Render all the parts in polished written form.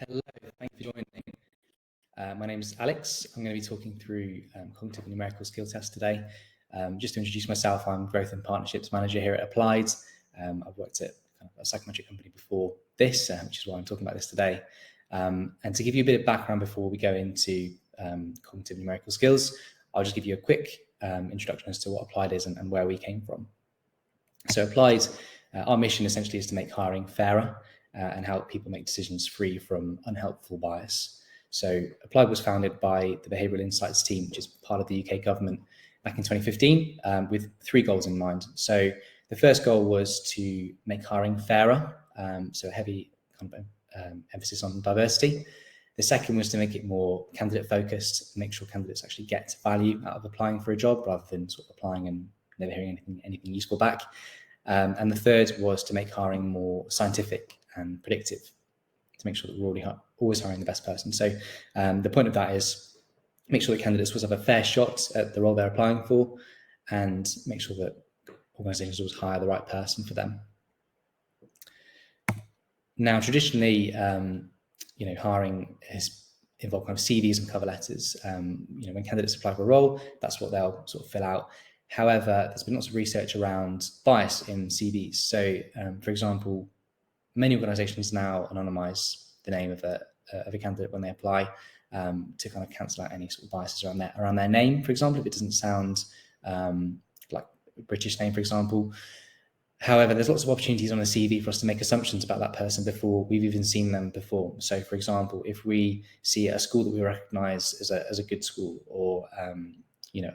Hello, thank you for joining me. My name is Alex. I'm going to be talking through cognitive and numerical skill tests today. Just to introduce myself, I'm Growth and Partnerships Manager here at Applied. I've worked at a psychometric company before this, which is why I'm talking about this today. And to give you a bit of background before we go into cognitive and numerical skills, I'll just give you a quick introduction as to what Applied is and where we came from. So Applied, our mission essentially is to make hiring fairer and help people make decisions free from unhelpful bias. So Applied was founded by the Behavioural Insights team, which is part of the UK government, back in 2015, with 3 goals in mind. So the first goal was to make hiring fairer, so a heavy kind of emphasis on diversity. The second was to make it more candidate focused, make sure candidates actually get value out of applying for a job rather than sort of applying and never hearing anything useful back. And the third was to make hiring more scientific and predictive, to make sure that we're always hiring the best person. So the point of that is make sure that candidates always have a fair shot at the role they're applying for, and make sure that organisations always hire the right person for them. Now, traditionally, hiring has involved kind of CVs and cover letters. When candidates apply for a role, that's what they'll sort of fill out. However, there's been lots of research around bias in CVs. So, for example, many organisations now anonymise the name of a candidate when they apply to kind of cancel out any sort of biases around their name. For example, if it doesn't sound like a British name, for example. However, there's lots of opportunities on a CV for us to make assumptions about that person before we've even seen them perform. So, for example, if we see a school that we recognise as a good school, or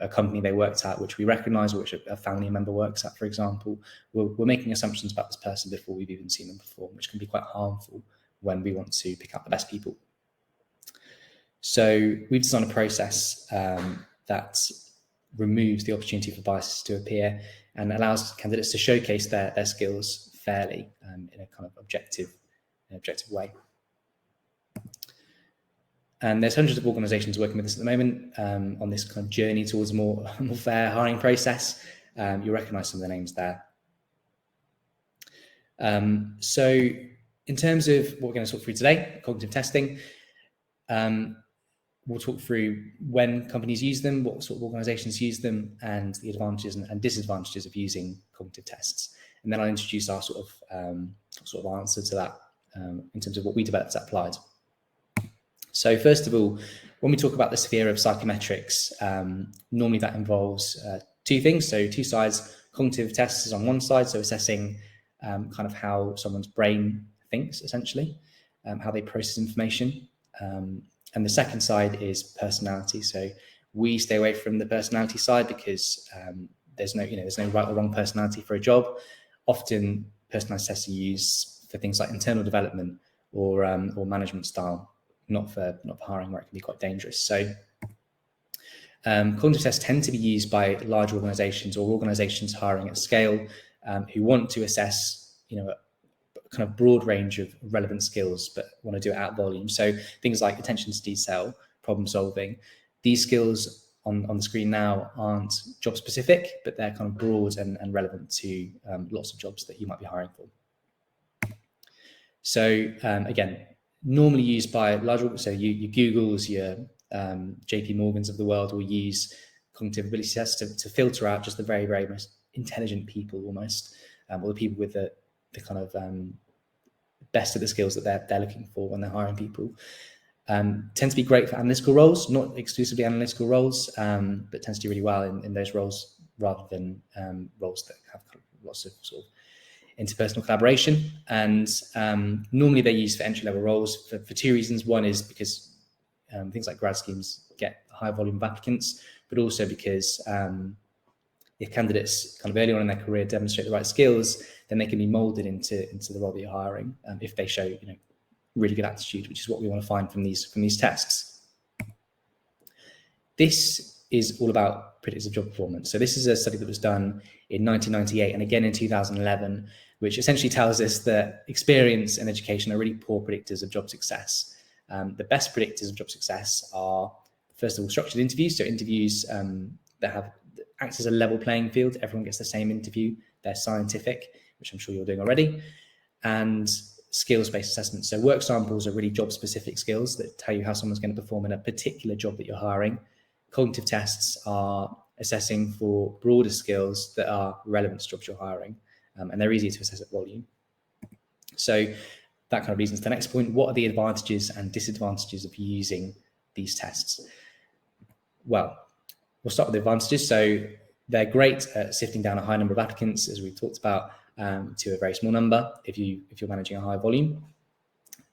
a company they worked at which we recognise, or which a family member works at, for example, we're making assumptions about this person before we've even seen them perform, which can be quite harmful when we want to pick out the best people. So we've designed a process that removes the opportunity for biases to appear and allows candidates to showcase their skills fairly in a kind of objective way. And there's hundreds of organisations working with us at the moment on this kind of journey towards a more fair hiring process. You'll recognise some of the names there. So in terms of what we're going to talk through today, cognitive testing, we'll talk through when companies use them, what sort of organisations use them, and the advantages and disadvantages of using cognitive tests. And then I'll introduce our sort of answer to that in terms of what we developed at Applied. So first of all, when we talk about the sphere of psychometrics, normally that involves 2 things. So 2 sides. Cognitive tests is on one side, so assessing kind of how someone's brain thinks, essentially, how they process information. And the second side is personality. So we stay away from the personality side because there's no right or wrong personality for a job. Often personality tests are used for things like internal development or management style, not for hiring, where it can be quite dangerous. So cognitive tests tend to be used by large organisations or organisations hiring at scale who want to assess, a kind of broad range of relevant skills, but want to do it at volume. So things like attention to detail, problem solving, these skills on the screen now aren't job specific, but they're kind of broad and relevant to lots of jobs that you might be hiring for. So again, normally used by large, so your Googles, your JP Morgans of the world will use cognitive ability tests to filter out just the very, very most intelligent people, almost, or the people with the kind of best of the skills that they're looking for when they're hiring people. Tend to be great for analytical roles, not exclusively analytical roles, but tends to do really well in those roles rather than roles that have lots of sort of interpersonal collaboration. And normally they're used for entry-level roles for 2 reasons. One is because things like grad schemes get a high volume of applicants, but also because if candidates kind of early on in their career demonstrate the right skills, then they can be moulded into the role that you're hiring if they show really good attitude, which is what we want to find from these tests. This is all about predictive job performance. So this is a study that was done in 1998 and again in 2011, which essentially tells us that experience and education are really poor predictors of job success. The best predictors of job success are, first of all, structured interviews. So interviews that act as a level playing field. Everyone gets the same interview. They're scientific, which I'm sure you're doing already. And skills-based assessments. So work samples are really job-specific skills that tell you how someone's going to perform in a particular job that you're hiring. Cognitive tests are assessing for broader skills that are relevant to jobs you're hiring, and they're easier to assess at volume. So that kind of leads us to the next point. What are the advantages and disadvantages of using these tests? Well, we'll start with the advantages. So they're great at sifting down a high number of applicants, as we've talked about, to a very small number if you're managing a high volume.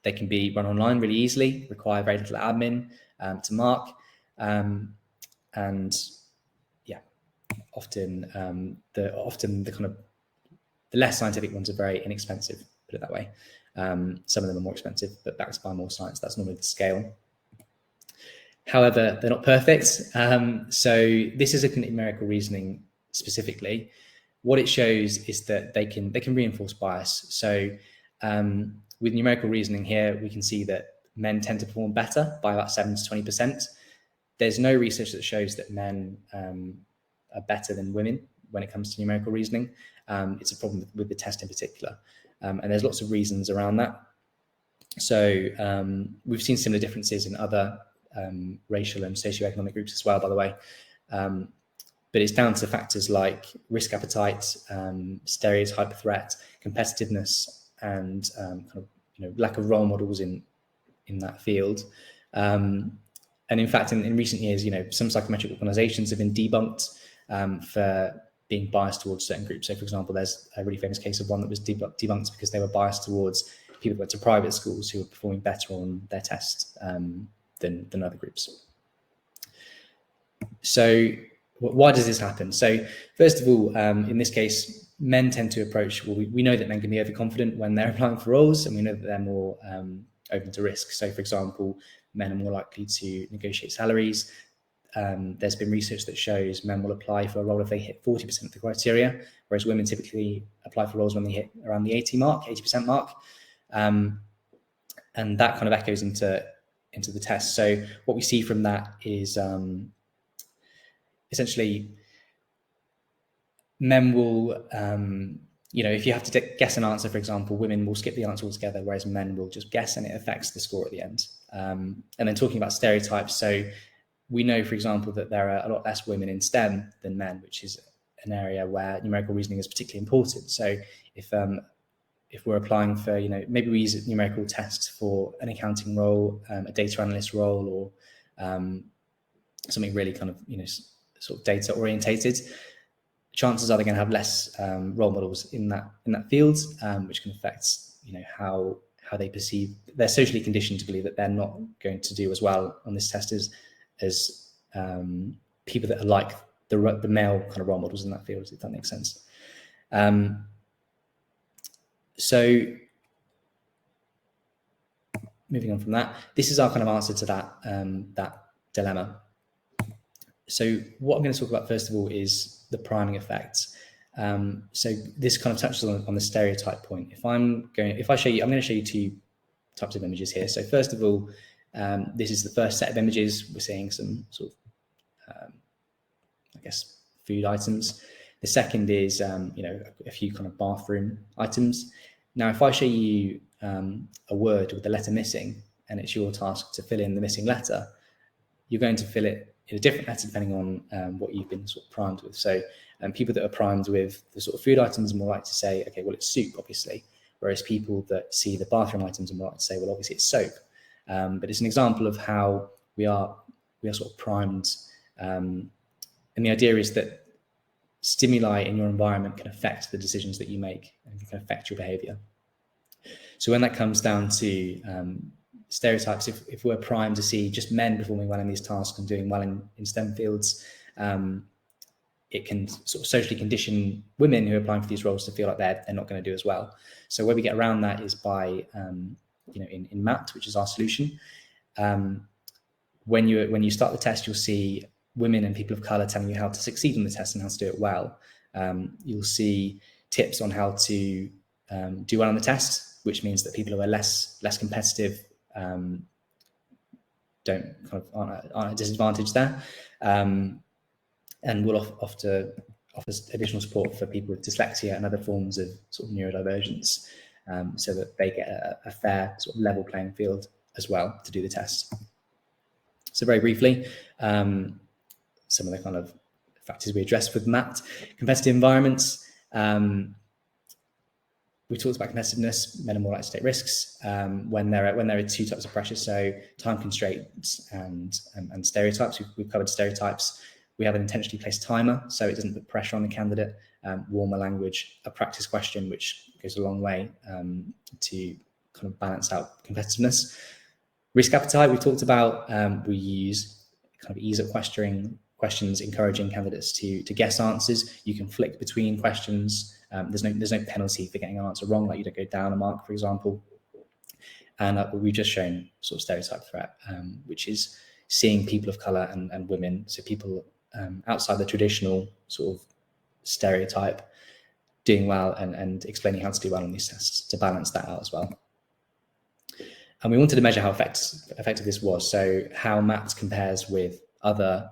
They can be run online really easily, require very little admin to mark, and yeah, often the kind of the less scientific ones are very inexpensive, put it that way. Some of them are more expensive, but backed by more science. That's normally the scale. However, they're not perfect. So this is a numerical reasoning specifically. What it shows is that they can reinforce bias. So with numerical reasoning here, we can see that men tend to perform better by about 7 to 20%. There's no research that shows that men are better than women when it comes to numerical reasoning. It's a problem with the test in particular. And there's lots of reasons around that. So we've seen similar differences in other racial and socioeconomic groups as well, by the way. But it's down to factors like risk appetite, stereotype of threat, competitiveness, and kind of lack of role models in that field. And in fact, in recent years, some psychometric organizations have been debunked for being biased towards certain groups. So, for example, there's a really famous case of one that was debunked because they were biased towards people that went to private schools who were performing better on their test than other groups. So why does this happen? So first of all, in this case, men tend to approach, well, we know that men can be overconfident when they're applying for roles, and we know that they're more open to risk. So for example, men are more likely to negotiate salaries. There's been research that shows men will apply for a role if they hit 40% of the criteria, whereas women typically apply for roles when they hit around the 80% mark. And that kind of echoes into the test. So what we see from that is essentially men will, if you have to guess an answer, for example, women will skip the answer altogether, whereas men will just guess, and it affects the score at the end. And then talking about stereotypes, so we know, for example, that there are a lot less women in STEM than men, which is an area where numerical reasoning is particularly important. So if we're applying for, maybe we use numerical tests for an accounting role, a data analyst role, or something really kind of, sort of data orientated, chances are they're going to have less role models in that field, which can affect, how they perceive. They're socially conditioned to believe that they're not going to do as well on this test as people that are like the male kind of role models in that field, if that makes sense. So moving on from that, this is our kind of answer to that dilemma. So what I'm going to talk about first of all is the priming effect. So this kind of touches on the stereotype point. I'm going to show you two types of images here. So first of all, this is the first set of images. We're seeing some sort of, food items. The second is, a few kind of bathroom items. Now, if I show you a word with the letter missing, and it's your task to fill in the missing letter, you're going to fill it in a different letter depending on what you've been sort of primed with. So people that are primed with the sort of food items are more likely to say, okay, well, it's soup, obviously. Whereas people that see the bathroom items are more likely to say, well, obviously it's soap. But it's an example of how we are sort of primed. And the idea is that stimuli in your environment can affect the decisions that you make and can affect your behavior. So when that comes down to stereotypes, if we're primed to see just men performing well in these tasks and doing well in STEM fields, it can sort of socially condition women who are applying for these roles to feel like they're not going to do as well. So where we get around that is by, in MAT, which is our solution. When you start the test, you'll see women and people of color telling you how to succeed in the test and how to do it well. You'll see tips on how to do well on the test, which means that people who are less competitive aren't at a disadvantage there, and will offer additional support for people with dyslexia and other forms of sort of neurodivergence. so that they get a fair sort of level playing field as well to do the tests. So very briefly, some of the kind of factors we addressed with mapped competitive environments. We talked about competitiveness. Men are more likely to take risks when there are two types of pressure, so time constraints and stereotypes. We've covered stereotypes. We have an intentionally placed timer, so it doesn't put pressure on the candidate. Warmer language, a practice question, which goes a long way to kind of balance out competitiveness. Risk appetite, we've talked about. We use kind of ease up questions, encouraging candidates to guess answers. You can flick between questions. There's no penalty for getting an answer wrong, like you don't go down a mark, for example. And we've just shown sort of stereotype threat, which is seeing people of colour and women, so people outside the traditional sort of stereotype, doing well and explaining how to do well on these tests to balance that out as well. And we wanted to measure how effective this was, so how MAPT compares with other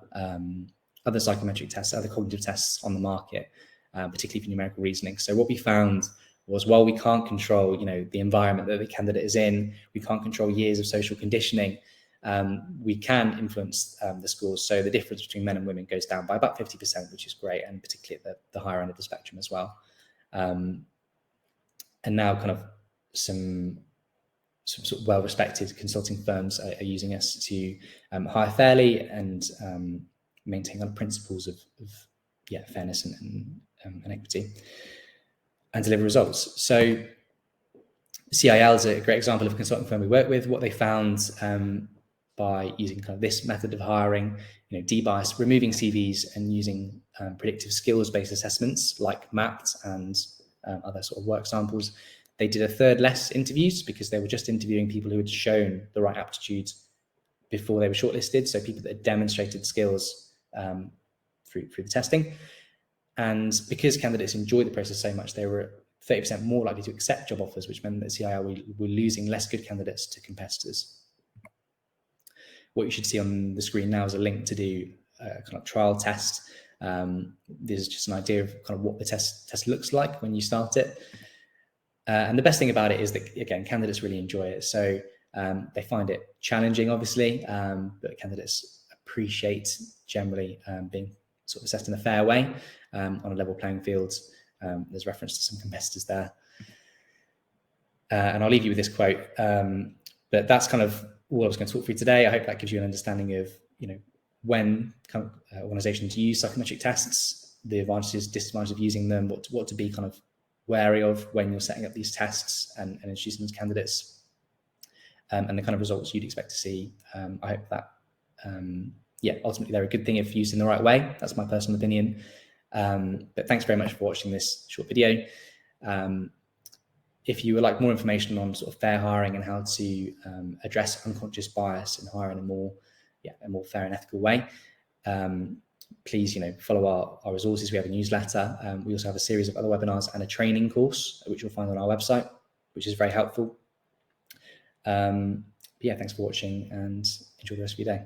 psychometric tests, other cognitive tests on the market, particularly for numerical reasoning. So what we found was, while we can't control, the environment that the candidate is in, we can't control years of social conditioning, we can influence the scores. So the difference between men and women goes down by about 50%, which is great, and particularly at the higher end of the spectrum as well. And now kind of some sort of well-respected consulting firms are using us to hire fairly and maintain kind of principles of fairness and equity, and deliver results. So CIL is a great example of a consulting firm we work with. What they found by using kind of this method of hiring, debias, removing CVs and using predictive skills-based assessments like MAPT and other sort of work samples, they did a third less interviews because they were just interviewing people who had shown the right aptitudes before they were shortlisted. So people that had demonstrated skills through the testing. And because candidates enjoyed the process so much, they were 30% more likely to accept job offers, which meant that CIL were losing less good candidates to competitors. What you should see on the screen now is a link to do a kind of trial test. This is just an idea of kind of what the test looks like when you start it. And the best thing about it is that, again, candidates really enjoy it. So they find it challenging, obviously, but candidates appreciate generally being sort of assessed in a fair way on a level playing field. There's reference to some competitors there. And I'll leave you with this quote. But that's kind of all I was going to talk through today. I hope that gives you an understanding of, when kind of organizations use psychometric tests, the advantages, disadvantages of using them, what to be kind of wary of when you're setting up these tests and introducing them to candidates, and the kind of results you'd expect to see. I hope that, ultimately they're a good thing if used in the right way. That's my personal opinion. But thanks very much for watching this short video. If you would like more information on sort of fair hiring and how to address unconscious bias and hire in a more fair and ethical way, please, follow our resources. We have a newsletter. We also have a series of other webinars and a training course, which you'll find on our website, which is very helpful. Thanks for watching and enjoy the rest of your day.